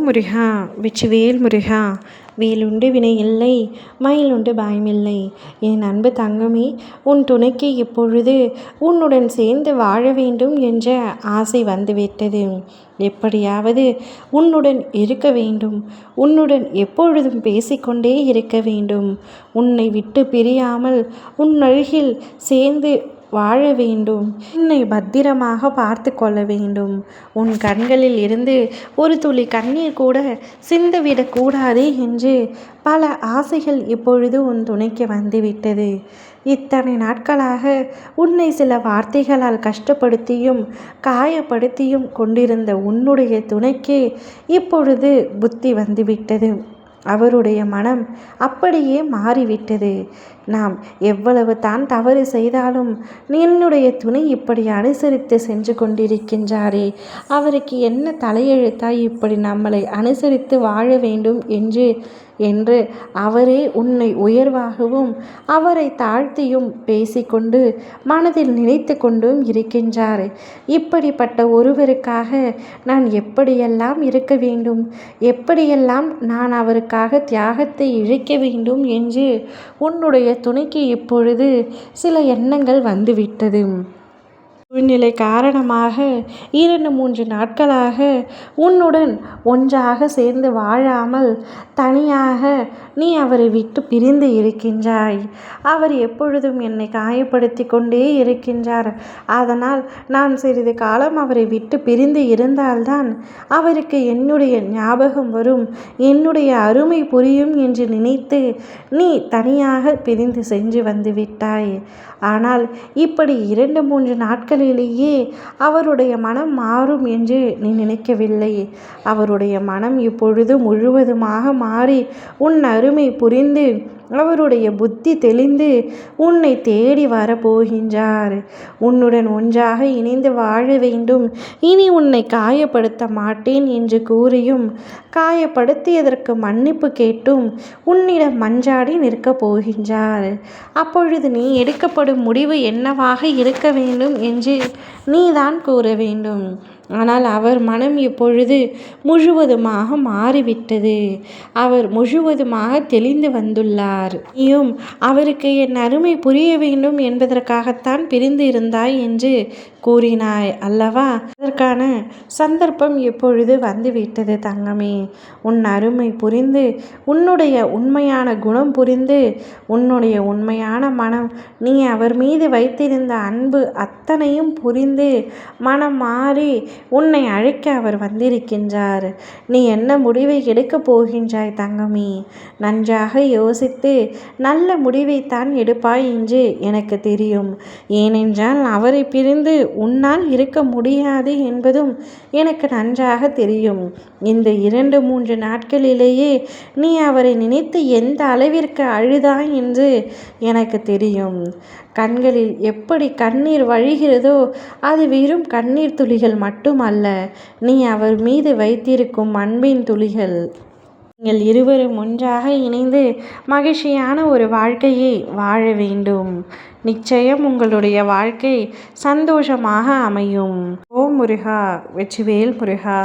முருகா வெற்றிவேல் முருகா. வேலுண்டு வினை இல்லை, மயிலுண்டு பயமில்லை. என் அன்பு தங்கமே, உன் துணைக்கு இப்பொழுது உன்னுடன் சேர்ந்து வாழ வேண்டும் என்ற ஆசை வந்துவிட்டது. எப்படியாவது உன்னுடன் இருக்க வேண்டும், உன்னுடன் எப்பொழுதும் பேசிக்கொண்டே இருக்க வேண்டும். உன்னை விட்டு பிரியாமல் உன் அருகில் சேர்ந்து வாழ வேண்டும். உன்னை பத்திரமாக பார்த்து கொள்ள வேண்டும். உன் கண்களில் இருந்து ஒரு துளி கண்ணீர் கூட சிந்துவிடக்கூடாது என்று பல ஆசைகள் இப்பொழுது உன் துணைக்கு வந்துவிட்டது. இத்தனை நாட்களாக உன்னை சில வார்த்தைகளால் கஷ்டப்படுத்தியும் காயப்படுத்தியும் கொண்டிருந்த உன்னுடைய துணைக்கு இப்பொழுது புத்தி வந்துவிட்டது. அவருடைய மனம் அப்படியே மாறிவிட்டது. நாம் எவ்வளவு தான் தவறு செய்தாலும் என்னுடைய துணை இப்படி அனுசரித்து சென்று கொண்டிருக்கின்றாரே, அவருக்கு என்ன தலையெழுத்தாய் இப்படி நம்மளை அனுசரித்து வாழ வேண்டும் என்று அவரே உன்னை உயர்வாகவும் அவரை தாழ்த்தியும் பேசிக்கொண்டு மனதில் நினைத்து கொண்டும் இருக்கின்றார். இப்படிப்பட்ட ஒருவருக்காக நான் எப்படியெல்லாம் இருக்க வேண்டும், எப்படியெல்லாம் நான் அவருக்காக தியாகத்தை இழைக்க வேண்டும் என்று உன்னுடைய துணைக்கு இப்பொழுது சில எண்ணங்கள் வந்துவிட்டது. சூழ்நிலை காரணமாக 2-3 நாட்களாக உன்னுடன் ஒன்றாக சேர்ந்து வாழாமல் தனியாக நீ அவரை விட்டு பிரிந்து இருக்கின்றாய். அவர் எப்பொழுதும் என்னை காயப்படுத்தி கொண்டே இருக்கின்றார். அதனால் நான் சிறிது காலம் அவரை விட்டு பிரிந்து இருந்தால்தான் அவருக்கு என்னுடைய ஞாபகம் வரும், என்னுடைய அருமை புரியும் என்று நினைத்து நீ தனியாக பிரிந்து சென்று வந்து விட்டாய். ஆனால் இப்படி 2-3 நாட்களிலேயே அவருடைய மனம் மாறும் என்று நீ நினைக்கவில்லை. அவருடைய மனம் இப்பொழுது முழுவதுமாக மாறி உன் அருமை புரிந்து அவருடைய புத்தி தெளிந்து உன்னை தேடி வரப்போகின்றார். உன்னுடன் ஒன்றாக இணைந்து வாழ வேண்டும், இனி உன்னை காயப்படுத்த மாட்டேன் என்று கூறியும் காயப்படுத்தியதற்கு மன்னிப்பு கேட்டும் உன்னிடம் மன்றாடி நிற்கப் போகின்றார். அப்பொழுது நீ எடுக்கப்படும் முடிவு என்னவாக இருக்க வேண்டும் என்று நீதான் கூற வேண்டும். ஆனால் அவர் மனம் இப்பொழுது முழுவதுமாக மாறிவிட்டது. அவர் முழுவதுமாக தெளிந்து வந்துள்ளார். நீயும் அவருக்கு என் அருமை புரிய வேண்டும் என்பதற்காகத்தான் பிரிந்து இருந்தாய் என்று கூறினாய் அல்லவா? அதற்கான சந்தர்ப்பம் இப்பொழுது வந்துவிட்டது தங்கமே. உன் அருமை புரிந்து, உன்னுடைய உண்மையான குணம் புரிந்து, உன்னுடைய உண்மையான மனம், நீ அவர் மீது வைத்திருந்த அன்பு அத்தனையும் புரிந்து மனம் மாறி உன்னை அழைக்க அவர் வந்திருக்கின்றார். நீ என்ன முடிவை எடுக்கப் போகின்றாய் தங்கமே? நன்றாக யோசித்து நல்ல முடிவைத்தான் எடுப்பாய் என்று எனக்கு தெரியும். ஏனென்றால் அவரை பிரிந்து உன்னால் இருக்க முடியாது என்பதும் எனக்கு நன்றாக தெரியும். இந்த 2-3 நாட்களிலேயே நீ அவரை நினைத்து எந்த அளவிற்கு அழுதாய் என்று எனக்கு தெரியும். கண்களில் எப்படி கண்ணீர் வழிகிறதோ அது வெறும் கண்ணீர் துளிகள் மட்டுமல்ல, நீ அவர் மீது வைத்திருக்கும் அன்பின் துளிகள். நீங்கள் இருவரும் ஒன்றாக இணைந்து மகிழ்ச்சியான ஒரு வாழ்க்கையை வாழ வேண்டும். நிச்சயம் உங்களுடைய வாழ்க்கை சந்தோஷமாக அமையும். ஓம் முருகா வெற்றிவேல் முருகா.